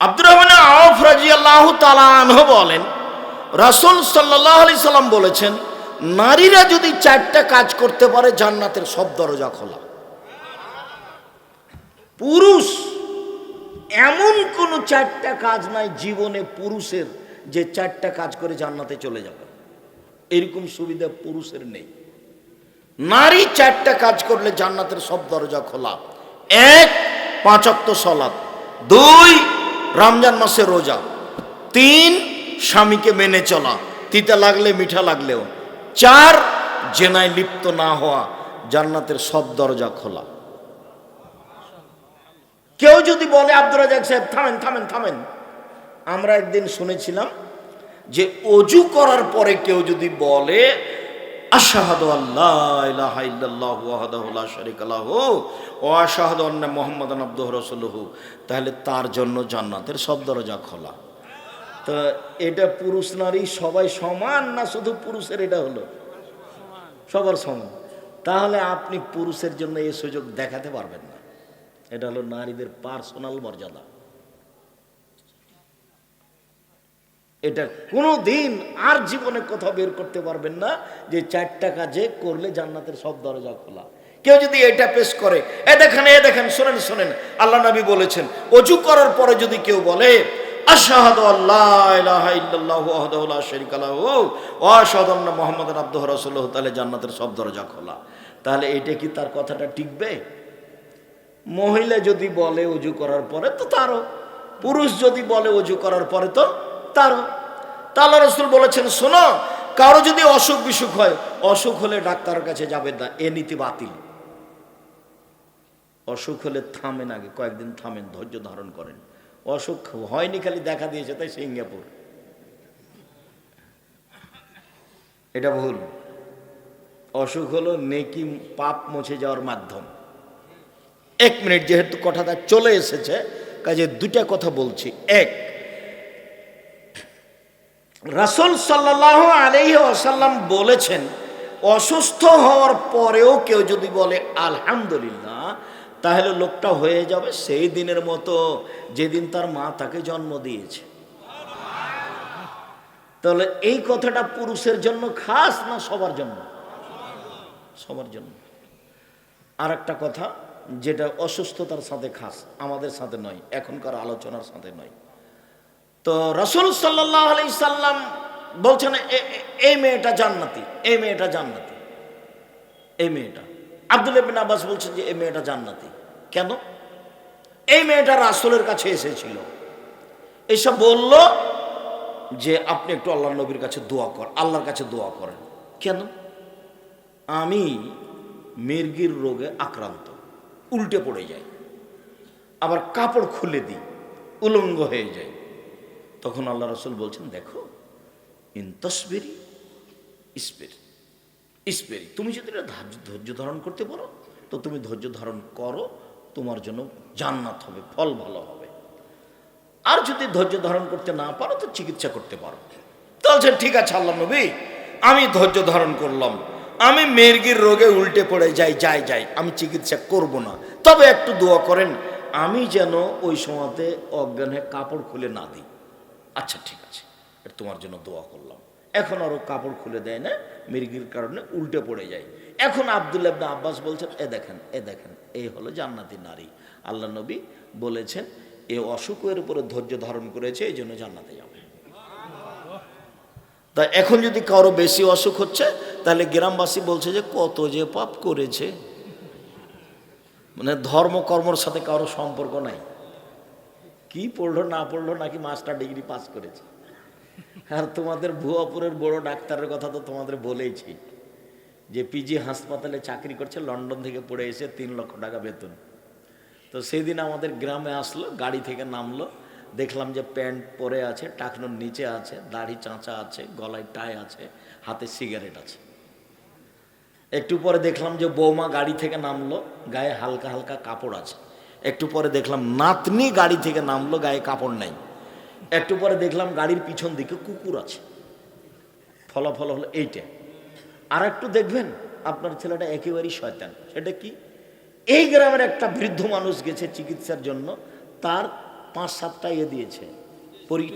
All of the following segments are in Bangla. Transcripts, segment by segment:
আব্দুর রহমান আওফ রাদিয়াল্লাহু তাআলা আনহু বলেন, রাসূল সাল্লাল্লাহু আলাইহি সাল্লাম বলেছেন, নারীরা যদি 4টা কাজ করতে পারে জান্নাতের সব দরজা খোলা। পুরুষ এমন কোন 4টা কাজ নাই জীবনে পুরুষের যে 4টা কাজ করে জান্নাতে চলে যাবে, এরকম সুবিধা পুরুষের নেই। নারী 4টা কাজ করলে জান্নাতের সব দরজা খোলা। 1, 5 ওয়াক্ত সালাত। 2, রমজান মাসে রোজা। 3, স্বামীকে মেনে চলা, তিতা লাগলে মিঠা লাগলেও। 4, জেনায় লিপ্ত না হওয়া, জান্নাতের সব দরজা খোলা। কেউ যদি বলে, আব্দুর রাজ্জাক সাহেব থামেন থামেন থামেন, আমরা একদিন শুনেছিলাম যে অজু করার পরে কেউ যদি বলে আশহাদু আল্লা ইলাহা ইল্লাল্লাহু ওয়াহদাহু লা শারীকা লাহু ওয়া আশহাদু আন্না মুহাম্মাদান আবদুহু ওয়া রাসূলুহু, তাহলে তার জন্য জান্নাতের সব দরজা খোলা। তো এটা পুরুষ নারী সবাই সমান না শুধু পুরুষের এটা হলো? সবার সমান। তাহলে আপনি পুরুষের জন্য এই সুযোগ দেখাতে পারবেন না। এটা হলো নারীদের পার্সোনাল মর্যাদা। এটা কোনো দিন আর জীবনে কোথাও বের করতে পারবেন না যে 4টা কাজে করলে জান্নাতের সব দরজা খোলা। কেউ যদি এটা পেশ করে, এ দেখেন শোনেন শোনেন, আল্লাহ নবী বলেছেন ওযু করার পরে যদি কেউ বলে আশহাদু আল্লা ইলাহা ইল্লাল্লাহু ওয়াহদাহু লা শারীকা লাহু ওয়া আশহাদু আন্না মুহাম্মাদান আবদুহু ওয়া রাসূলুহু, তাহলে জান্নাতের সব দরজা খোলা। তাহলে এটা কি তার কথাটা টিকবে? মহিলা যদি বলে ওযু করার পরে তো তারও, পুরুষ যদি বলে ওযু করার পরে তো তারও। আল্লাহ রাসূল বলেছেন, শোনো, কারো যদি অসুখ বিসুখ হয়, অসুখ হলে ডাক্তারের কাছে যাবেন না, এ নীতি বাতিল। অসুখ হলে থামেন, আগে কয়েকদিন থামেন, ধৈর্য ধারণ করেন। অসুখ হয়নি, খালি দেখা দিয়েছে তাই সিঙ্গাপুর, এটা ভুল। অসুখ হলো নেকি পাপ মুছে যাওয়ার মাধ্যম। 1 মিনিট, যেহেতু কথাটা চলে এসেছে কাজে 2টা কথা বলছি। 1, রাসূল সাল্লাল্লাহু আলাইহি ওয়াসাল্লাম বলেছেন, অসুস্থ হওয়ার পরেও কেউ যদি বলে আলহামদুলিল্লাহ, তাহলে লোকটা হয়ে যাবে সেই দিনের মতো যেদিন তার মা তাকে জন্ম দিয়েছে। তাহলে এই কথাটা পুরুষের জন্য খাস না সবার জন্য? সবার জন্য। আর একটা কথা, যেটা অসুস্থতার সাথে খাস, আমাদের সাথে নয়, এখনকার আলোচনার সাথে নয়। তো রাসূল সাল্লাল্লাহু আলাইহি সাল্লাম বলছেন এই মেয়েটা জান্নাতি, এই মেয়েটা জান্নাতি, এই মেয়েটা। আব্দুল্লাহ ইবনে আব্বাস বলছেন যে এই মেয়েটা জান্নাতি। কেন? এই মেয়েটা রাসূলের কাছে এসেছিল, এসব বলল যে আপনি একটু আল্লাহর নবীর কাছে দোয়া কর, আল্লাহর কাছে দোয়া করেন। কেন? আমি মির্গির রোগে আক্রান্ত, উল্টে পড়ে যাই, আবার কাপড় খুলে দিই, উলঙ্গ হয়ে যায়। তখন আল্লাহ রাসূল বলছেন, দেখো, ইনতাসবিরি ইসবিরি, তুমি যদি এটা ধৈর্য ধারণ করতে পারো তো তুমি ধৈর্য ধারণ করো, তোমার জন্য জান্নাত হবে, ফল ভালো হবে। আর যদি ধৈর্য ধারণ করতে না পারো তো চিকিৎসা করতে পারো। তাহলে ঠিক আছে আল্লাহ নবী, আমি ধৈর্য ধারণ করলাম, আমি মির্গির রোগে উল্টে পড়ে যাই, আমি চিকিৎসা করব না, তবে একটু দোয়া করেন আমি যেন ওই সময়তে অজ্ঞান হয়ে কাপড় খুলে না দিই। আচ্ছা ঠিক আছে, এটা তোমার জন্য দোয়া করলাম। এখন আরও কাপড় খুলে দেয় না, মির্গির কারণে উল্টে পড়ে যায়। এখন আব্দুল্লাহ ইবনে আব্বাস বলছেন, এ দেখেন, এই হলো জান্নাতি নারী। আল্লাহ নবী বলেছেন এ অসুখের উপরে ধৈর্য ধারণ করেছে, এই জন্য জান্নাতে যাবে। তা এখন যদি কারো বেশি অসুখ হচ্ছে, তাহলে গ্রামবাসী বলছে যে কত যে পাপ করেছে, মানে ধর্মকর্মর সাথে কারো সম্পর্ক নাই, কি পড়লো না পড়লো, নাকি মাস্টার ডিগ্রি পাস করেছে। আর তোমাদের ভুয়াপুরের বড় ডাক্তারের কথা তো তোমাদের বলেইছি, যে পিজি হাসপাতালে চাকরি করছে, লন্ডন থেকে পড়ে এসে 3 লক্ষ টাকা বেতন। তো সেদিন আমাদের গ্রামে আসলো, গাড়ি থেকে নামলো, দেখলাম যে প্যান্ট পরে আছে, টাকনোর নিচে আছে, দাড়ি চাঁচা আছে, গলায় টাই আছে, হাতে সিগারেট আছে। একটু পরে দেখলাম যে বৌমা গাড়ি থেকে নামলো, গায়ে হালকা হালকা কাপড় আছে। একটু পরে দেখলাম নাতনি গাড়ি থেকে নামলো, গায়ে কাপড় নাই। একটু পরে দেখলাম গাড়ির পিছন দিকে কুকুর আছে। ফলাফল হলো এইটা। আর একটু দেখবেন আপনার ছেলেটা একেবারেই শয়তান। সেটা কি? এই গ্রামের একটা বৃদ্ধ মানুষ গেছে চিকিৎসার জন্য, তার 5-7টা দিয়েছে,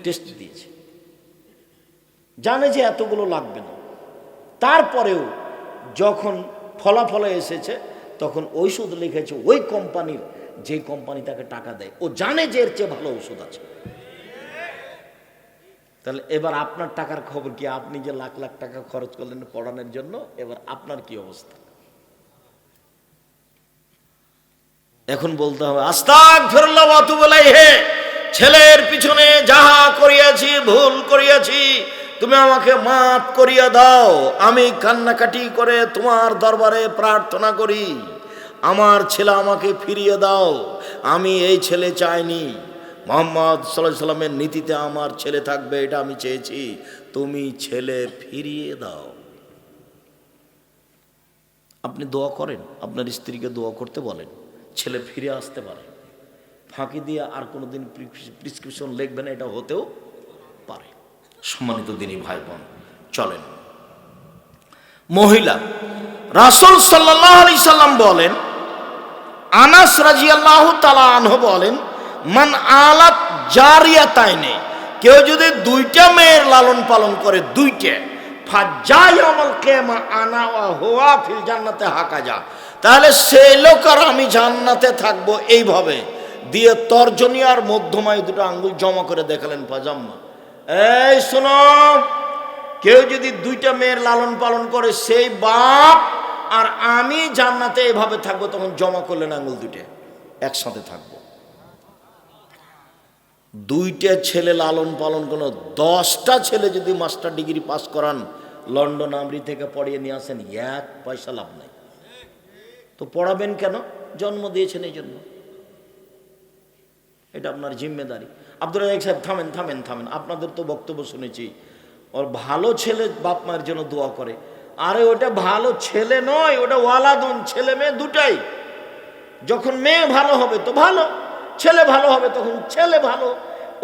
টেস্ট দিয়েছে, জানে যে এতগুলো লাগবে না। তারপরেও যখন ফলাফলে এসেছে তখন ঔষধ লিখেছে ওই কোম্পানির, যে কোম্পানি তাকে টাকা দেয়, ও জানে যে এর চেয়ে ভালো ওষুধ আছে। তাহলে এবার আপনার টাকার খবর কি? আপনি যে লাখ লাখ টাকা খরচ করলেন পড়ানোর জন্য, এবার আপনার কি অবস্থা? এখন বলতে হবে আস্তাগফিরুল্লাহ ওয়া আতুবু ইলাইহি, ছেলের পিছনে যাহা করিয়াছি, ভুল করিয়াছি, তুমি আমাকে মাফ করিয়া দাও। আমি কান্নাকাটি করে তোমার দরবারে প্রার্থনা করি, আমার ছেলে আমাকে ফিরিয়ে দাও। আমি এই ছেলে চাইনি, মুহাম্মদ সাল্লাল্লাহু আলাইহি সাল্লামের নীতিতে আমার ছেলে থাকবে, এটা আমি চেয়েছি। তুমি ছেলে ফিরিয়ে দাও। আপনি দোয়া করেন, আপনার স্ত্রীকে দোয়া করতে বলেন, ছেলে ফিরে আসতে পারে। ফাঁকি দিয়ে আর কোনোদিন প্রেসক্রিপশন লিখবে না, এটা হতেও পারে। সম্মানিত দিনী ভাই বোন, চলেন। মহিলা, রাসূল সাল্লাল্লাহু আলাইহি সাল্লাম বলেন, আনাস রাদিয়াল্লাহু তাআলা আনহু বলেন, মান আলাত জারিয়াতাইনে, কেউ যদি 2টা মেয়ের লালন পালন করে, 2টা, ফাজায়াউল কিয়ামা আনা ওয়া হুয়া ফিল জান্নাতে হাকাজা, তাহলে সেই লোক আর আমি জান্নাতে থাকবো। এইভাবে দিয়ে তর্জনী আর মধ্যমায় 2টো আঙ্গুল জমা করে দেখালেন পাজাম্মা। এই শোনো, কেউ যদি 2টা মেয়ের লালন পালন করে, সেই বাপ আর আমি জান্নাতে এভাবে থাকবো। তখন জমা করলেন আঙ্গুল 2টা, একসাথে থাকবো। 2টা ছেলে লালন পালন করলো, 10টা ছেলে যদি মাস্টার ডিগ্রি পাস করান, লন্ডন আমরি থেকে পড়িয়ে নিয়ে আসেন, 1 পয়সা লাভ নাই। তো পড়াবেন কেন? জন্ম দিয়েছেন এই জন্য, এটা আপনার জিম্মেদারি। আব্দুর রাজ্জাক সাহেব, থামেন থামেন থামেন, আপনাদের তো বক্তব্য শুনেছি, ওর ভালো ছেলে বাপ মায়ের জন্য দোয়া করে। আরে ওটা ভালো ছেলে নয়, ওটা ওয়ালাদুন, ছেলে মেয়ে দুটাই। যখন মেয়ে ভালো হবে তো ভালো, ছেলে ভালো হবে তখন ছেলে ভালো,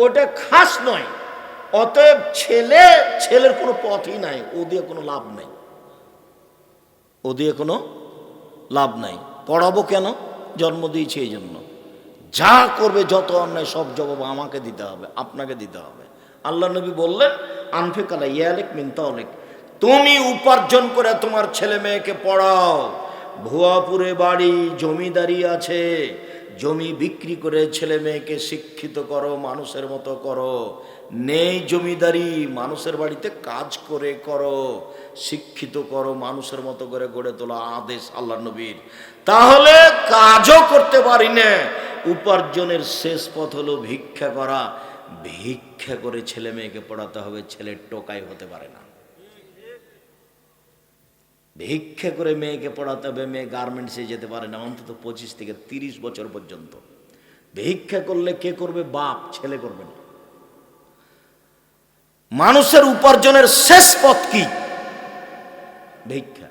ওটা খাস নয়। অতএব ছেলের কোনো পথই নাই, ও দিয়ে কোনো লাভ নাই, ও দিয়ে কোনো লাভ নাই। পড়াবো কেন? জন্ম দিয়েছি এই জন্য। যা করবে, যত অন্যায়, সব জবাব আমাকে দিতে হবে, আপনাকে দিতে হবে। আল্লাহ নবী বললেন, আনফিক আলা ইয়ালিক মিন তাওলিক, তুমি উপার্জন করে তোমার ছেলে মেয়েকে পড়াও। ভুয়াপুরে বাড়ি, জমিদারি আছে, জমি বিক্রি করে ছেলে মেয়েকে শিক্ষিত করো, মানুষের মতো করো। নেই জমিদারি, মানুষের বাড়িতে কাজ করে করো, শিক্ষিত করো, মানুষের মতো করে গড়ে তোলা আদেশ আল্লাহ নবীর। তাহলে কাজও করতে পারি না, উপার্জনের শেষ পথ হলো ভিক্ষা করা। ভিক্ষা করে ছেলে মেয়েকে পড়াতে হবে, ছেলের টোকাই হতে পারে না। ভিক্ষা করে মেয়েকে পড়াতে হবে, মেয়ে গার্মেন্টসে যেতে পারে না অন্তত 25 থেকে 30 বছর পর্যন্ত। ভিক্ষা করলে কে করবে? বাপ, ছেলে করবে না। মানুষের উপার্জনের শেষ পথ কি? ভিক্ষা।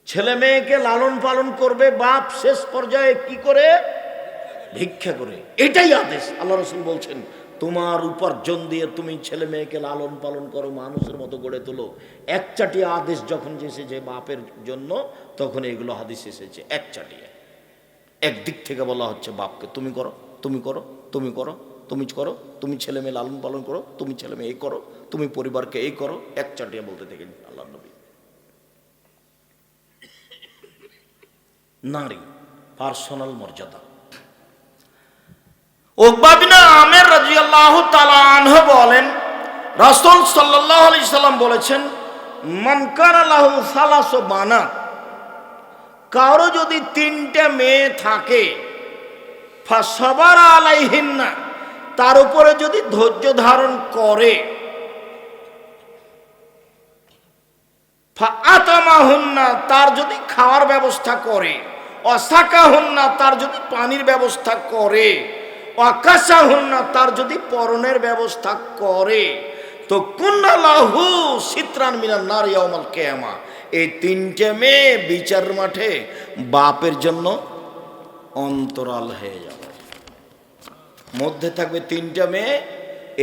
ছেলে মেয়েকে লালন পালন করবে বাপ, শেষ পর্যায়ে কি করে? ভিক্ষা করে। এটাই আদেশ। আল্লাহ রাসূল বলছেন, তোমার উপার্জন দিয়ে তুমি ছেলে মেয়েকে লালন পালন করো, মানুষের মতো গড়ে তোলো। একচাটিয়া আদেশ যখন এসেছে বাপের জন্য, তখন এগুলো হাদিস এসেছে একচাটিয়া। একদিক থেকে বলা হচ্ছে বাপকে, তুমি করো, তুমি করো, তুমি করো, তুমি করো, তুমি ছেলে মেয়ে লালন পালন করো, তুমি ছেলে মেয়ে এই করো, তুমি পরিবারকে এই করো, একচাটিয়া বলতে থাকেন আল্লাহ নবী। নারী পার্সোনাল মর্যাদা। উকবা বিন আমির রাদিয়াল্লাহু তাআলা আনহু বলেন, রাসূল সাল্লাল্লাহু আলাইহি সাল্লাম বলেছেন, মান কানা লাহু সালাসু বানাত, কারো যদি 3টে মেয়ে থাকে, ফাসাবারা আলাইহিন্না, তার উপরে যদি ধৈর্য ধারণ করে, ফাআতামাহুন্না, তার যদি খাওয়ার ব্যবস্থা করে, অসাকাহুন্না, তার যদি পানির ব্যবস্থা করে, ওয়াকাসাহুন্না, তার যদি পরনের ব্যবস্থা করে, তো কুন্না লাহু সিতরান মিনান নার ইয়াউমাল কিয়ামা, এই 3টে মেয়ে বিচার মাঠে বাপের জন্য অন্তরাল হয়ে যাবে। মধ্যে থাকবে 3টে মেয়ে,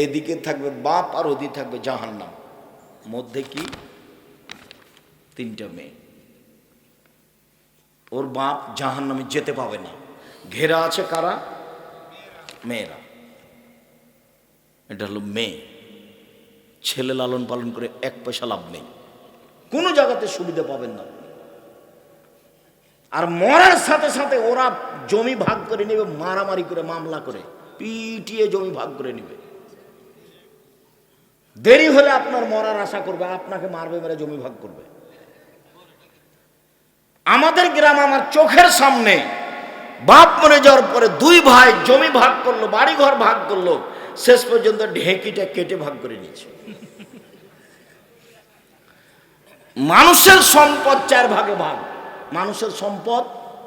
এদিকে থাকবে বাপ, আর ওদিকে থাকবে জাহান্নাম। মধ্যে কি? 3টে মেয়ে। ওর বাপ জাহান্নামে যেতে পাবে না। ঘেরা আছে কারা? মেয়েরা, এটা হলো মেয়ে। ছেলে লালন পালন করে এক পয়সা লাভ নেই, কোনো জায়গাতে সুবিধা পাবেন না। আর মরার সাথে সাথে ওরা জমি ভাগ করে নেবে, মারামারি করে, মামলা করে, পিটিয়ে জমি ভাগ করে নেবে। দেরি হলে আপনার মরার আশা করবে, আপনাকে মারবে, মেরে জমি ভাগ করবে। আমাদের গ্রাম, আমার চোখের সামনে বাপ মরে যাওয়ার পরে দুই ভাই জমি ভাগ করলো, বাড়ি ঘর ভাগ করলো, শেষ পর্যন্ত ঢেঁকিটা কেটে ভাগ করে নিয়েছে। মানুষের সম্পদ 4 ভাগে ভাগ, মানুষের সম্পদ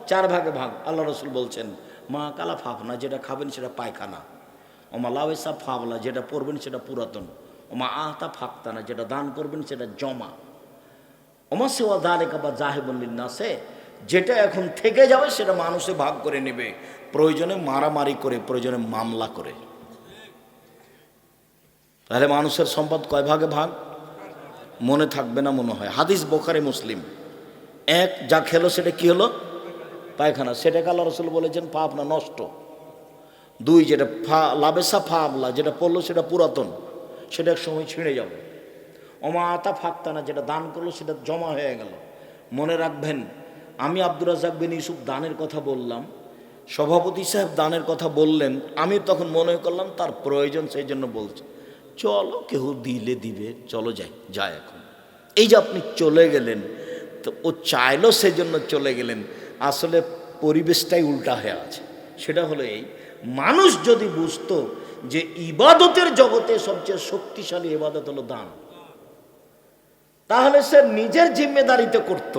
4 ভাগে ভাগ। আল্লাহ রসুল বলছেন, মা কালা ফাফনা, যেটা খাবেন সেটা পায়খানা, ওমা লাওয়েসা ফাবলা, যেটা পড়বেন সেটা পুরাতন, ওমা আহতা ফাঁকতানা, যেটা দান করবেন সেটা জমা, ওমা সেওয়া দালেকা বা জাহেবুল্লিন নাসে, যেটা এখন থেকে যাবে সেটা মানুষে ভাগ করে নেবে, প্রয়োজনে মারামারি করে, প্রয়োজনে মামলা করে। তাহলে মানুষের সম্পদ কয় ভাগে ভাগ? মনে থাকবে না মনে হয়, হাদিস বোখারি মুসলিম। 1, যা খেলো সেটা কি হলো? পায়খানা, সেটাকে আল্লাহ রসুল বলেছেন পাপনা, নষ্ট। 2, যেটা লাবেসা ফাবলা, যেটা পড়লো সেটা পুরাতন, সেটা এক সময় ছিঁড়ে যাবে। ওমা আতা ফাঁকতানা, যেটা দান করলো সেটা জমা হয়ে গেল। মনে রাখবেন, আমি আব্দুর রাজ্জাক বিন ইউসুফ দানের কথা বললাম, সভাপতি সাহেব দানের কথা বললেন, আমি তখন মনে করলাম তার প্রয়োজন, সেই জন্য বলছি চলো, কেউ দিলে দিবে, চলো যাই এখন। এই যে আপনি চলে গেলেন, তো ও চাইলো সেজন্য চলে গেলেন, আসলে পরিবেশটাই উল্টা হয়ে আছে। সেটা হলো এই, মানুষ যদি বুঝতো যে ইবাদতের জগতে সবচেয়ে শক্তিশালী ইবাদত হলো দান, তাহলে সে নিজের জিম্মেদারিতে করত।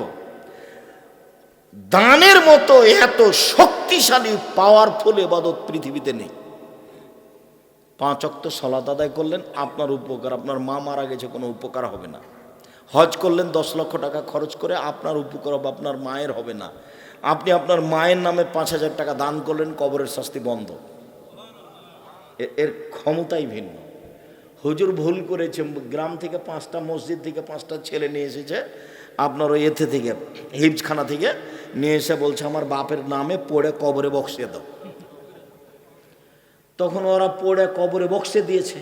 দানের মতো এত শক্তিশালী পাওয়ারফুল ইবাদত পৃথিবীতে নেই। 5 ওয়াক্ত সালাত আদায় করলেন, আপনার উপকার, আপনার মা মারা গেছে, কোনো উপকার হবে না। হজ করলেন 10 লক্ষ টাকা খরচ করে, আপনার উপকার হবে, আপনার মায়ের হবে না। আপনি আপনার মায়ের নামে 5,000 টাকা দান করলেন, কবরের শাস্তি বন্ধ। এর ক্ষমতাই ভিন্ন। হুজুর ভুল করেছে, গ্রাম থেকে 5টা মসজিদ থেকে 5টা ছেলে নিয়ে এসেছে, আপনার ওই এতে থেকে হিফজখানা থেকে নিয়ে এসে বলছে আমার বাপের নামে পড়ে কবরে বক্সিয়ে দাও। তখন ওরা পড়ে কবরে বক্সে দিয়েছে,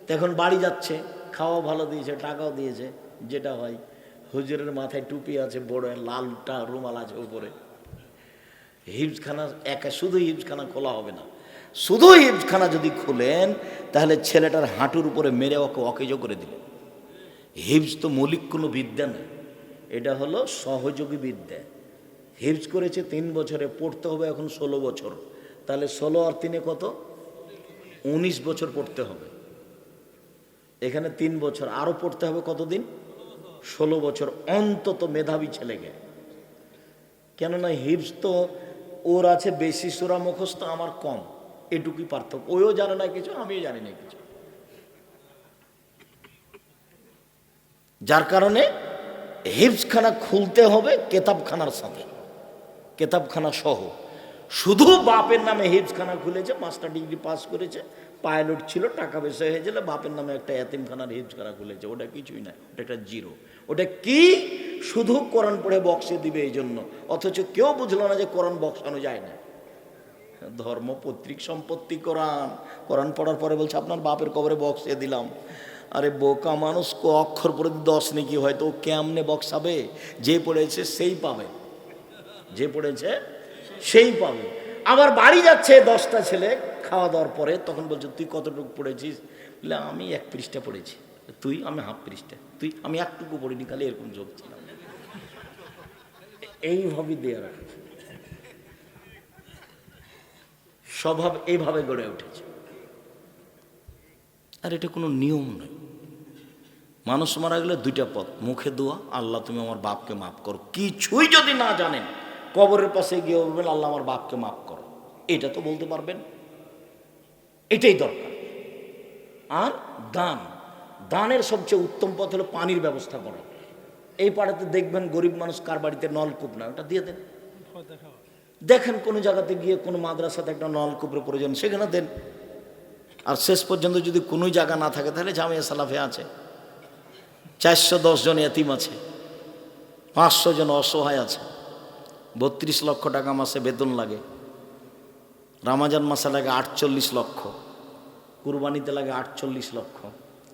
তখন বাড়ি যাচ্ছে, খাওয়া ভালো দিয়েছে, টাকাও দিয়েছে, যেটা হয়। হুজুরের মাথায় টুপি আছে, বড় লালটা রুমাল আছে উপরে। হিফজখানা একা, শুধু হিফজখানা খোলা হবে না, শুধু হিফজখানা যদি খুলেন তাহলে ছেলেটার হাঁটুর উপরে মেরে ওকে অকেজ করে দিলেন। হিফজ তো মৌলিক কোনো বিদ্যা নেই, এটা হলো সহযোগী বিদ্যা। হিফজ করেছে 3 বছরে, পড়তে হবে এখন 16 বছর, তাহলে 16 আর 3 কত? 19 বছর পড়তে হবে। এখানে 3 বছর, আরো পড়তে হবে কতদিন? 16 বছর অন্তত মেধাবী ছেলেকে। কেননা হিফজ তো ওর আছে বেশি সূরা মুখস্থ, আমার কম, এটুকুই পার্থক্য। ওইও জানে না কিছু, আমিও জানি না কিছু। যার কারণে হিফজখানা খুলতে হবে কেতাবখানার সাথে, কেতাবখানা সহ। শুধু বাপের নামে হিফজখানা খুলেছে, 5টা ডিগ্রি পাস করেছে, পাইলট ছিল, টাকা পয়সা হয়ে গেলে বাপের নামে একটা এতিমখানার হিফজখানা খুলেছে, ওটা কিছুই না, ওটা একটা জিরো। ওটা কি? শুধু কোরআন পড়ে বক্সে দিবে এই জন্য, অথচ কেউ বুঝলো না যে কোরআন বক্সানো যায় না। ধর্ম পৈতৃক সম্পত্তি কোরআন, কোরআন পড়ার পরে বলছে আপনার বাপের কবরে বক্সে দিলাম। আরে বোকা মানুষ, অক্ষর পড়ে 10 নাকি হয়, তো ও কেমনে বক্সাবে? যে পড়েছে সেই পাবে, যে পড়েছে সেই পাবে। আবার বাড়ি যাচ্ছে 10টা ছেলে খাওয়া দাওয়ার পরে, তখন বলছে তুই কতটুকু পড়েছিস? বলে আমি 1 পৃষ্ঠা পড়েছি। তুই? আমি হাফ পৃষ্ঠা। তুই? আমি একটুকু পড়িনি, খালি এরকম যোগ ছিলাম। এইভাবে দেওয়া রাখে, স্বভাব এইভাবে গড়ে উঠেছে। আর এটা কোনো নিয়ম নয়। মানুষ মারা গেলে 2টা পথ, মুখে দোয়া, আল্লাহ তুমি আমার বাপকে মাফ করো। কিছুই যদি না জানেন, কবরের পাশে গিয়ে বলবেন আল্লাহ আমার বাপকে মাফ করো, এটা তো বলতে পারবেন, এটাই দরকার। আর দান, দানের সবচেয়ে উত্তম পথ হলো পানির ব্যবস্থা করা। এই পাড়াতে দেখবেন গরিব মানুষ কার বাড়িতে নলকূপ না, ওটা দিয়ে দেন। দেখেন কোনো জায়গাতে গিয়ে কোনো মাদ্রাসাতে একটা নলকূপের প্রয়োজন, সেখানে দেন। আর শেষ পর্যন্ত যদি কোনো জায়গা না থাকে তাহলে জামিয়া সালাফে আছে, 410 জন এতিম আছে, 500 জন অসহায় আছে, 32 লক্ষ টাকা মাসে বেতন লাগে, রামাজান মাসে লাগে 48 লক্ষ, কুরবানিতে লাগে 48 লক্ষ।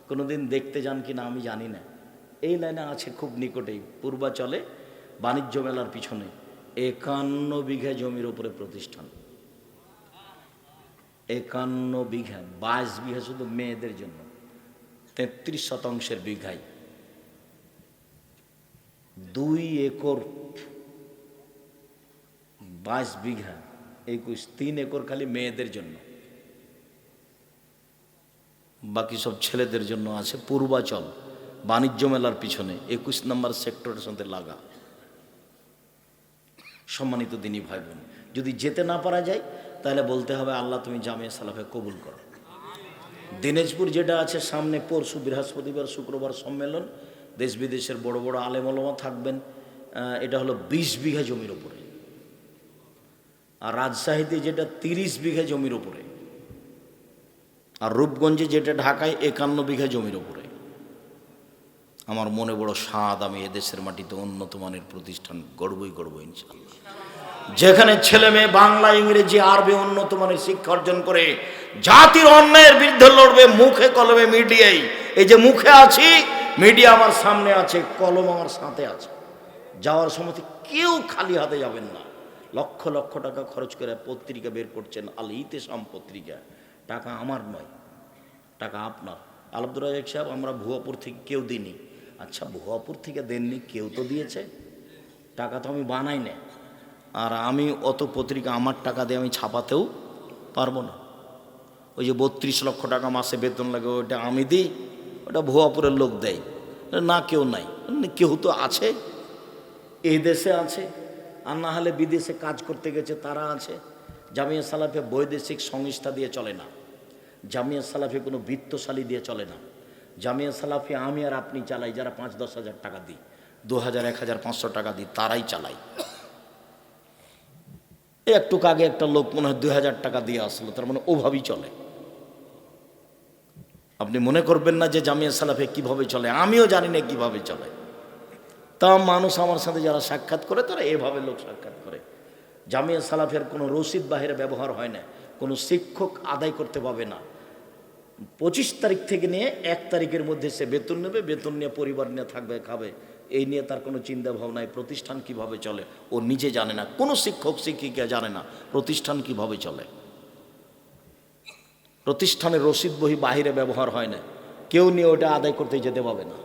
কোনোদিন দেখতে যান কি না আমি জানি না। এই লাইনে আছে খুব নিকটেই, পূর্বাচলে বাণিজ্য মেলার পিছনে 51 বিঘা জমির উপরে প্রতিষ্ঠান। 51 বিঘা, 22 বিঘা শুধু মেয়েদের জন্য, 33 শতাংশের বিঘায় 2 একর, 22 বিঘা 21, 3 একর খালি মেয়েদের জন্য, বাকি সব ছেলেদের জন্য আছে। পূর্বাচল বাণিজ্য মেলার পিছনে 21 নম্বর সেক্টরের সাথে লাগা। সম্মানিত দিনী ভাই বোন, যদি যেতে না পারা যায় তাহলে বলতে হবে আল্লাহ তুমি জামিয়া সালাফে কবুল করো। দিনাজপুর যেটা আছে সামনে, পরশু বৃহস্পতিবার শুক্রবার সম্মেলন, দেশ বিদেশের বড় বড় আলেম ওলামা থাকবেন। এটা হলো 20 বিঘা জমির উপরে। আর রাজশাহীতে যেটা 30 বিঘা জমির উপরে, আর রূপগঞ্জে যেটা ঢাকায় 51 বিঘা জমির উপরে। আমার মনে বড় স্বাদ, আমি এদেশের মাটিতে উন্নত মানের প্রতিষ্ঠান গড়বই গড়ব ইনশাআল্লাহ, যেখানে ছেলে মেয়ে বাংলা ইংরেজি আরবি উন্নত মানের শিক্ষা অর্জন করে জাতির অন্যায়ের বিরুদ্ধে লড়বে মুখে কলমে মিডিয়ায়। এই যে মুখে আছি, মিডিয়া আমার সামনে আছে, কলম আমার সাথে আছে। যাওয়ার সময় কেউ খালি হাতে যাবেন না। লক্ষ লক্ষ টাকা খরচ করে পত্রিকা বের করছেন, আল ইতেসাম পত্রিকা। টাকা আমার নয়, টাকা আপনার। আব্দুর রাজ্জাক সাহেব, আমরা ভুয়াপুর থেকে কেউ দিইনি। আচ্ছা, ভুয়াপুর থেকে দেননি, কেউ তো দিয়েছে। টাকা তো আমি বানাই না, আর আমি অত পত্রিকা আমার টাকা দিয়ে আমি ছাপাতেও পারবো না। ওই যে 32 লক্ষ টাকা মাসে বেতন লাগে, ওটা আমি দিই, ওটা ভুয়াপুরের লোক দেয় না, কেউ নাই। কেউ তো আছে, এই দেশে আছে, আর না হলে বিদেশে কাজ করতে গেছে তারা আছে। জামিয়া সালাফে বৈদেশিক সংস্থা দিয়ে চলে না, জামিয়া সালাফে কোনো বৃত্তশালী দিয়ে চলে না। জামিয়া সালাফে আমি আর আপনি চালাই, যারা 5-10 হাজার টাকা দিই, 2000, 1500 টাকা দিই, তারাই চালাই। একটু আগে একটা লোক মনে হয় 2000 টাকা দিয়ে আসলো, তার মানে ওভাবেই চলে। আপনি মনে করবেন না যে জামিয়া সালাফে কিভাবে চলে, আমিও জানি না কিভাবে চলে। তা মানুষ আমার সাথে যারা সাক্ষাৎ করে তারা এভাবে লোক সাক্ষাৎ করে। জামিয়া সালাফের কোনো রসিদ বাহিরে ব্যবহার হয় না, কোনো শিক্ষক আদায় করতে পাবে না। 25 তারিখ থেকে নিয়ে 1 তারিখের মধ্যে সে বেতন নেবে, বেতন নিয়ে পরিবার নিয়ে থাকবে, খাবে। এই নিয়ে তার কোনো চিন্তা ভাবনায় প্রতিষ্ঠান কিভাবে চলে ও নিজে জানে না, কোনো শিক্ষক শিক্ষিকা জানে না প্রতিষ্ঠান কিভাবে চলে। প্রতিষ্ঠানের রসিদ বহি বাহিরে ব্যবহার হয় না, কেউ নিয়ে ওটা আদায় করতে যেতে পাবে না,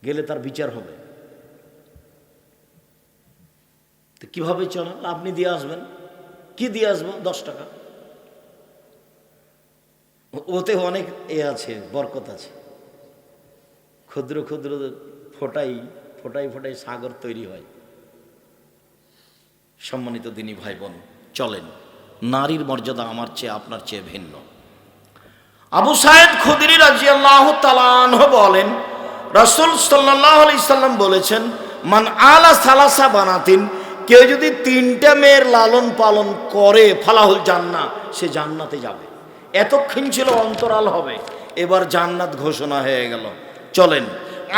গেলে তার বিচার হবে। তো কিভাবে চলে? আপনি দিয়ে আসবেন, কি দিয়ে আসবো? 10 টাকা। ওতে অনেক আছে, বরকত আছে। ক্ষুদ্র ক্ষুদ্র ফোটাই ফোটাই ফোটাই সাগর তৈরি হয়। সম্মানিত দিনী ভাই বোন, চলেন, নারীর মর্যাদা আমার চেয়ে আপনার চেয়ে ভিন্ন। আবু সাঈদ খুদরি রাদিয়াল্লাহু তাআলা আনহু বলেন, রাসূল সাল্লাল্লাহু আলাইহি সাল্লাম বলেছেন, মান আলা সালাসা বানাতিন, কেউ যদি 3টা মেয়ের লালন পালন করে, ফালাহুল জান্নাহ, সে জান্নাতে যাবে। এতক্ষণ ছিল অন্তরাল হবে, এবার জান্নাত ঘোষণা হয়ে গেল। চলেন,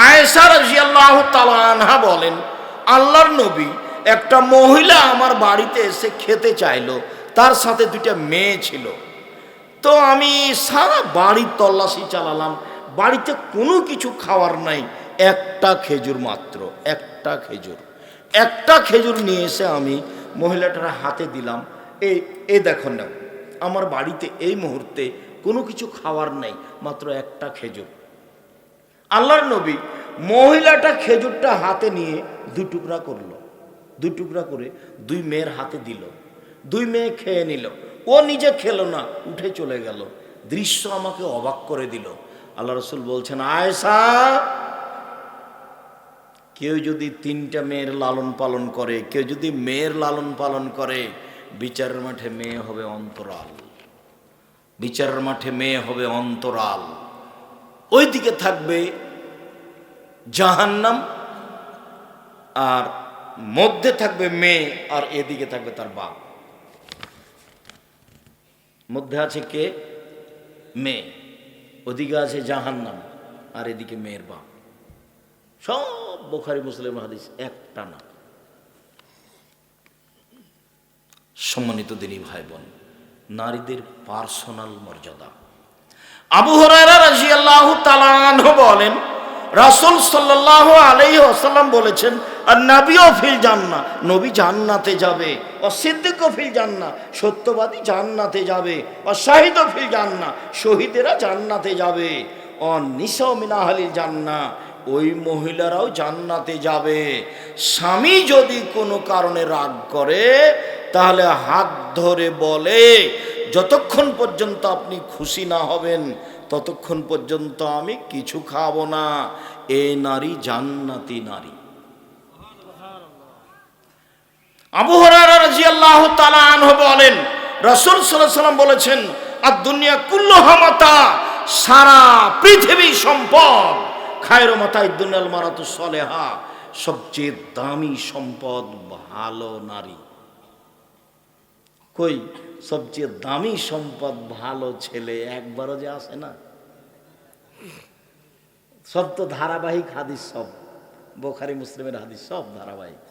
আয়েশা রাদিয়াল্লাহু তাআলা আনহা বলেন, আল্লাহর নবী, একটা মহিলা আমার বাড়িতে এসে খেতে চাইলো, তার সাথে 2টা মেয়ে ছিল। তো আমি সারা বাড়ির তল্লাশি চালালাম, বাড়িতে কোনো কিছু খাওয়ার নাই, একটা খেজুর মাত্র, একটা খেজুর নিয়ে এসে আমি মহিলাটার হাতে দিলাম। এই দেখো না, আমার বাড়িতে এই মুহূর্তে কোনো কিছু খাওয়ার নাই, মাত্র একটা খেজুর। আল্লাহর নবী মহিলাটা খেজুরটা হাতে নিয়ে 2 টুকরা করলো, 2 টুকরা করে 2 মেয়ের হাতে দিল। 2 মেয়ে খেয়ে নিল, ও নিজে খেলো না, উঠে চলে গেল। দৃশ্য আমাকে অবাক করে দিল। আল্লাহ রাসূল বলছেন, আয়েশা, কেউ যদি 3টা মেয়ের লালন পালন করে, কেউ যদি মেয়ের লালন পালন করে, বিচারের মাঠে মেয়ে হবে অন্তরাল, বিচারের মাঠে মেয়ে হবে অন্তরাল। ওইদিকে থাকবে জাহান্নাম, আর মধ্যে থাকবে মেয়ে, আর এদিকে থাকবে তার বাপ। মধ্যে আছে কে? মেয়ে। ওদিকে আছে জাহান্নাম, আর এদিকে মেয়ের বাপ। সব বুখারী মুসলিম হাদিস, একটা না। সম্মানিত দিনী ভাই বোন, নারীদের পার্সোনাল মর্যাদা। আবু হুরায়রা রাদিয়াল্লাহু তাআলা আনহু বলেন, রাসূল সাল্লাল্লাহু আলাইহি ওয়াসাল্লাম বলেছেন, আর-নাবিয়্যু ফিল জান্নাহ, নবী জান্নাতে যাবে, ও সিদ্দিকু ফিল জান্নাহ, সত্যবাদী জান্নাতে যাবে, ও শাহিদু ফিল জান্নাহ, শহীদেরা জান্নাতে যাবে, ও নিসাউ মিন আহলিল জান্নাহ, ওই মহিলারাও জান্নাতে যাবে। স্বামী যদি কোনো কারণে রাগ করে তাহলে হাত ধরে বলে, যতক্ষণ পর্যন্ত আপনি খুশি না হবেন ততক্ষণ পর্যন্ত আমি কিছু খাবো না। এই নারী জান্নাতি নারী। আবু হুরায়রা রাদিয়াল্লাহু তাআলা আনহু বলেন, রাসূল সাল্লাল্লাহু আলাইহি ওয়াসাল্লাম বলেছেন, আদ-দুনিয়া কুল্লুহা মাতা, সারা পৃথিবী সম্পদ, খায়রু মাতা'id দুনিয়াল মারাতু সালেহা, সবচেয়ে দামি সম্পদ ভালো নারী। কই সবচেয়ে দামি সম্পদ ভালো ছেলে একবারও যে আসে না। সব তো ধারাবাহিক হাদিস, সব বুখারী মুসলিমের হাদিস, সব ধারাবাহিক।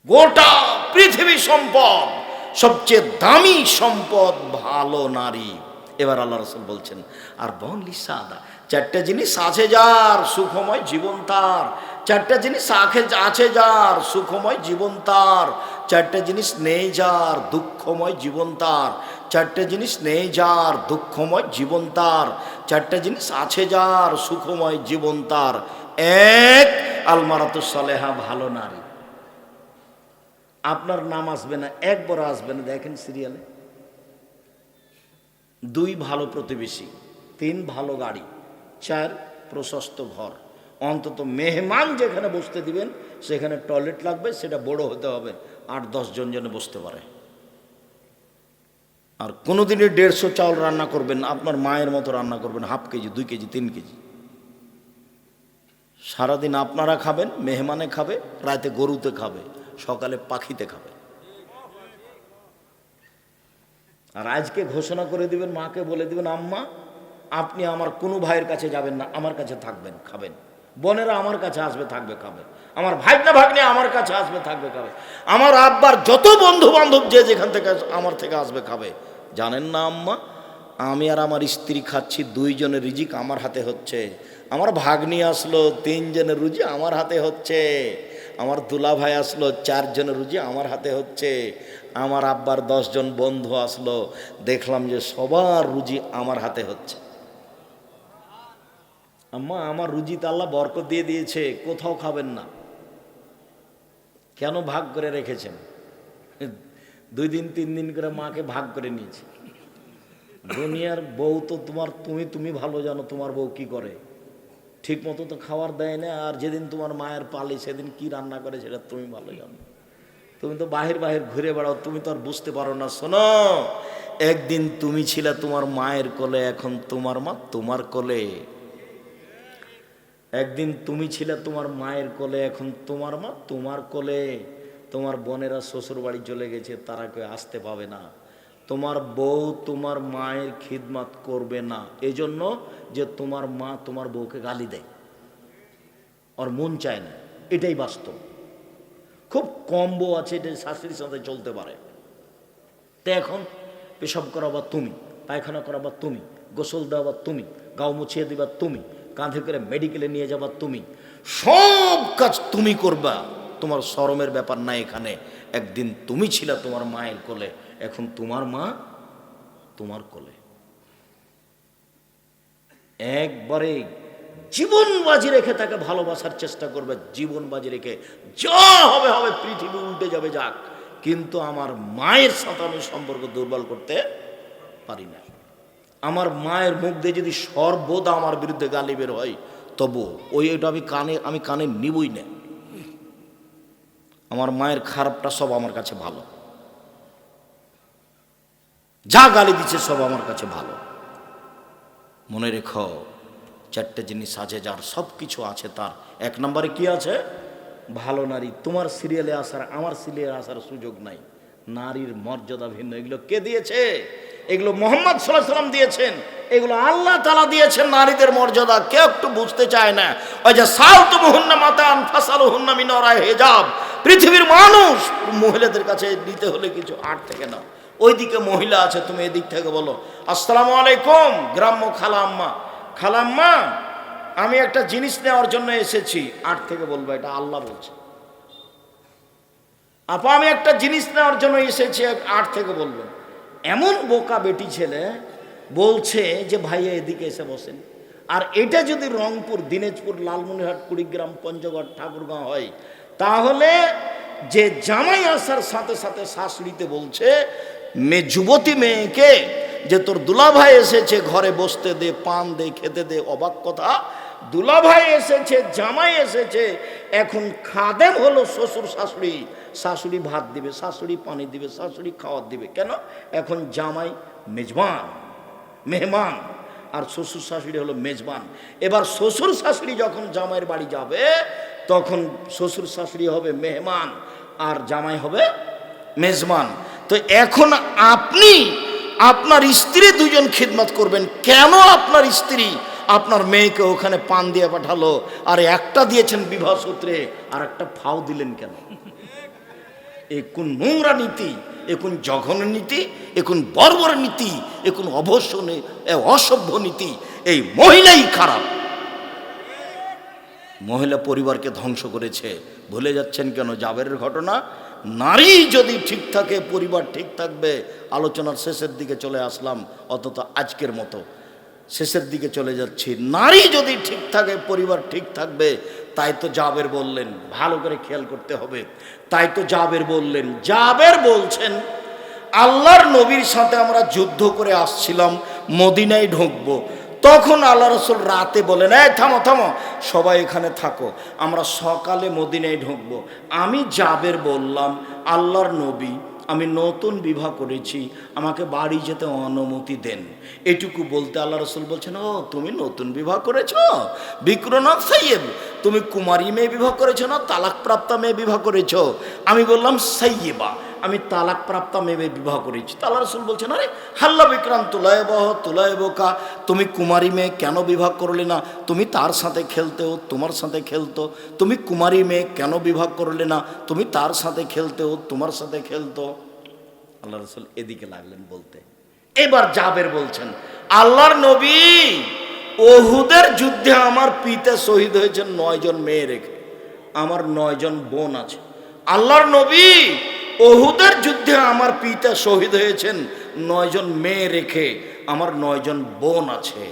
গোটা পৃথিবী সম্পদ, সবচেয়ে দামি সম্পদ ভালো নারী। এবার আল্লাহ রাসূল বলছেন, আর বনলি সাদা, চারটা জিনিস আছে যার সুখময় জীবন তার, চারটা জিনিস আছে যার সুখময় জীবন তার, চারটা জিনিস নেই যার দুঃখময় জীবন তার, চারটা জিনিস নেই যার দুঃখময় জীবন তার, চারটা জিনিস আছে যার সুখময় জীবন তার। এক, আল-মারাতুস সালেহা, ভালো নারী। আপনার নাম আসবে না, একবার আসবে না, দেখেন সিরিয়ালে। দুই, ভালো প্রতিবেশী। তিন, ভালো গাড়ি। চার, প্রশস্ত ঘর। অন্তত মেহমান যেখানে বসতে দিবেন সেখানে টয়লেট লাগবে, সেটা বড় হতে হবে, 8-10 জন যেন বসতে পারে। আর কোনোদিনই 150 চাউল রান্না করবেন, আপনার মায়ের মতো রান্না করবেন, হাফ কেজি, 2 কেজি, 3 কেজি। সারাদিন আপনারা খাবেন, মেহমানে খাবে, রাতে গরুতে খাবে, সকালে পাখিতে খাবে। আর আজকে ঘোষণা করে দিবেন, মাকে বলে দিবেন, আম্মা আপনি আমার কোনো ভাইয়ের কাছে যাবেন না, আমার কাছে থাকবেন, খাবেন। বোনেরা আমার কাছে আসবে, থাকবে, খাবে। আমার ভাইনা ভাগ্নে আমার কাছে আসবে, থাকবে, খাবে। আমার আব্বার যত বন্ধু বান্ধব যে যেখান থেকে আমার থেকে আসবে, খাবে। জানেন না আম্মা, আমি আর আমার স্ত্রী খাচ্ছি, 2 জনের রিজিক আমার হাতে হচ্ছে। আমার ভাগ্নি আসলো, 3 জনের রুজি আমার হাতে হচ্ছে। আমার দুলা ভাই আসলো, 4 জনের রুজি আমার হাতে হচ্ছে। আমার আব্বার 10 জন বন্ধু আসলো, দেখলাম যে সবার রুজি আমার হাতে হচ্ছে। আম্মা আমার রুজিতে আল্লাহ বরকত দিয়ে দিয়েছে, কোথাও খাবেন না। কেন ভাগ করে রেখেছেন? 2 দিন 3 দিন করে মাকে ভাগ করে নিয়েছে। দুনিয়ার বউ তো তুমি ভালো জানো তোমার বউ কি করে। ঠিক মতো তো খাবার দেয় না, আর যেদিন তোমার মায়ের পালি সেদিন কি রান্না করে সেটা তুমি ভালো জানো। তুমি তো বাহির ঘুরে বেড়াও, তুমি তো আর বুঝতে পারো না। শোনো, একদিন তুমি ছিলে তোমার মায়ের কোলে, এখন তোমার মা তোমার কোলে। একদিন তুমি ছিলে তোমার মায়ের কোলে, এখন তোমার মা তোমার কোলে। তোমার বোনেরা শ্বশুর বাড়ি চলে গেছে, তারা কেউ আসতে পাবে না। তোমার বউ তোমার মায়ের খিদমত করবে না, এজন্য যে তোমার মা তোমার বউকে গালি দেয়, ওর মন চায় না। এটাই বাস্তব। খুব কম বউ আছে এটা শাশুড়ির সাথে চলতে পারে। তো এখন পেশাব করাবা তুমি, পায়খানা করাবা তুমি, গোসল দেওয়া তুমি, গাও মুছিয়ে দিবা তুমি, কাঁধে করে মেডিকেলে নিয়ে যাবা তুমি, সব কাজ তুমি করবা। তোমার শরমের ব্যাপার না এখানে। একদিন তুমি ছিলা তোমার মায়ের কোলে, এখন তোমার মা তোমার কোলে। একবারে জীবন বাজি রেখে তাকে ভালোবাসার চেষ্টা করবে, জীবন বাজি রেখে। যা হবে হবে, পৃথিবী উল্টে যাবে যাক, কিন্তু আমার মায়ের সাথে আমি সম্পর্ক দুর্বল করতে পারি না। আমার মায়ের মুখ দিয়ে যদি সর্বদা আমার বিরুদ্ধে গালি বের হয়, তবু ওইটা আমি কানে নিবই না। আমার মায়ের খারাপটা সব আমার কাছে ভালো, যা গালি দিচ্ছে সব আমার কাছে ভালো। মনে রেখো, 4টে জিনিস আছে যার, সব কিছু আছে তার। 1 নম্বরে কি আছে? ভালো নারী। তোমার সিরিয়ালে আসার, আমার সিরিয়ালে আসার সুযোগ নাই। নারীর মর্যাদা ভিন্ন। এগুলো কে দিয়েছে? এগুলো মুহাম্মদ সাল্লাল্লাহু আলাইহি ওয়াসাল্লাম দিয়েছেন। এগুলো আল্লাহ তাআলা দিয়েছেন। নারীদের মর্যাদা কেউ একটু বুঝতে চায় না। ওই যে সালতুমুহুন্না মাতান ফাসালুহুন্না মিন ওয়ারাই হিজাব, পৃথিবীর মানুষ মহিলাদের কাছে নিতে হলে কিছু আট থেকে নাও। ওইদিকে মহিলা আছে, তুমি এদিক থেকে বলো আসসালামু আলাইকুম। গ্রাম্য খালাম্মা, খালাম্মা আমি একটা জিনিস নেওয়ার জন্য এসেছি, আট থেকে বলবো এটা আল্লাহ বলছে। আপা আমি একটা জিনিস নেওয়ার জন্য এসেছি, আট থেকে বলবেন। এমন বোকা বেটি ছেলে বলছে যে ভাইয়া এদিকে এসে বসেন। আর এটা যদি রংপুর, দিনাজপুর, লালমনিরহাট, কুড়িগ্রাম, পঞ্চগড়, ঠাকুরগাঁও হয়, তাহলে যে জামাই আসার সাথে সাথে শাশুড়িতে বলছে যুবতী মেয়েকে যে তোর দুলাভাই এসেছে, ঘরে বসতে দে, পান দে, খেতে দে। অবাক কথা, দুলাভাই এসেছে, জামাই এসেছে, এখন খাদেম হলো শ্বশুর শাশুড়ি। শাশুড়ি ভাত দিবে, শাশুড়ি পানি দিবে, শাশুড়ি খাওয়ার দিবে। কেন? এখন জামাই মেজবান, মেহমান, আর শ্বশুর শাশুড়ি হলো মেজবান। এবার শ্বশুর শাশুড়ি যখন জামাইয়ের বাড়ি যাবে, তখন শ্বশুর শাশুড়ি হবে মেহমান আর জামাই হবে মেজবান। তো এখন আপনি আপনার স্ত্রী দুজন খিদমত করবেন। কেন আপনার স্ত্রী আপনার মেয়েকে ওখানে পান দিয়ে পাঠালো, আর একটা দিয়েছেন বিবাহ সূত্রে, আর একটা ফাও দিলেন কেন? এ কোন নোংরা নীতি, এ কোন জঘন্য নীতি, এ কোন বর্বর নীতি, এ কোন অসভ্য নীতি। এই মহিলাই খারাপ, মহিলা পরিবারকে ধ্বংস করেছে। ভুলে যাচ্ছেন কেন জাবেরের ঘটনা? নারী যদি ঠিক থাকে পরিবার ঠিক থাকবে। আলোচনার শেষের দিকে চলে আসলাম, অন্তত আজকের মতো শেষের দিকে চলে যাচ্ছি। নারী যদি ঠিক থাকে পরিবার ঠিক থাকবে। তাই তো জাবের বললেন, ভালো করে খেয়াল করতে হবে। তাই তো জাবের বললেন, জাবের বলছেন আল্লাহর নবীর সাথে আমরা যুদ্ধ করে আসছিলাম, মদিনায় ঢুকবো। তখন আল্লাহ রসুল রাতে বলেন, এই থামো থামো, সবাই এখানে থাকো, আমরা সকালে মদিনায় ঢুকবো। আমি জাবের বললাম, আল্লাহর নবী আমি নতুন বিবাহ করেছি, আমাকে বাড়ি যেতে অনুমতি দেন। এটুকু বলতে আল্লাহ রসুল বলছেন, ও তুমি নতুন বিবাহ করেছ, বিক্রনাথ সাইয়েব, তুমি কুমারী মেয়ে বিবাহ করেছো না তালাকপ্রাপ্তা মেয়ে বিবাহ করেছ? আমি বললাম সাইয়েবা, আমি তালাকপ্রাপ্তা মেয়ে বিবাহ করেছি। আল্লাহ রসুল বলছেন, আরে হাল্লা বিক্রাম তুলায়বকা, তুমি কুমারী মেয়ে কেন বিবাহ করলে না? তুমি তার সাথে খেলতেও, তোমার সাথে খেলতো। তুমি কুমারী মেয়ে কেন বিবাহ করলে না? তুমি তার সাথে খেলতেও, তোমার সাথে খেলতো। আল্লাহ রসুল এদিকে লাগলেন বলতে। এবার জাবের বলছেন, আল্লাহর নবী ওহুদের যুদ্ধে আমার পিতা শহীদ হয়েছেন 9 জন মেয়ে রেখে, আমার 9 জন বোন আছে। আল্লাহর নবী ওহুদের যুদ্ধে আমার পিতা শহীদ হয়েছেন 9 জন মেয়ে রেখে, আমার 9 জন বোন আছে।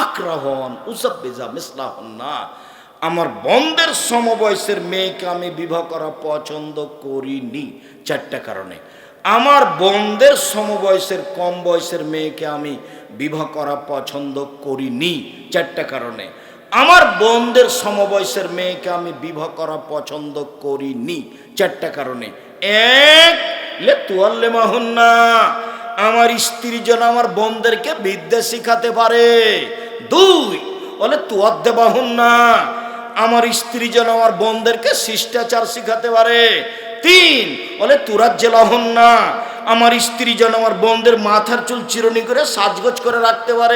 আকরাহন উসাব্বিজা মিসলাহন না, আমার বোনদের সমবয়সের মেয়েকে আমি বিবাহ করা পছন্দ করিনি 4টা কারণে। আমার বোনদের সমবয়সের কম বয়সের মেয়েকে আমি বিবাহ করা পছন্দ করিনি 4টা কারণে। আমার বোনদের সমবয়সের মেয়েকে আমি বিবাহ করা পছন্দ করিনি 4টা কারণে। এক, লে তুয়াল্লে মাহুন্না, আমার স্ত্রী যেন আমার বোনদেরকে বিদ্যা শিখাতে পারে। 2, বলে তুয়াদ্দে বাহুন্না, আমার স্ত্রী যেন আমার বোনদেরকে শিষ্টাচার শিখাতে পারে। 3, বলে তুরাজ্জেলাহুন্না, আমার স্ত্রী যেন আমার বোনদের মাথার চুল চিরুনি করে সাজগোজ করে রাখতে পারে।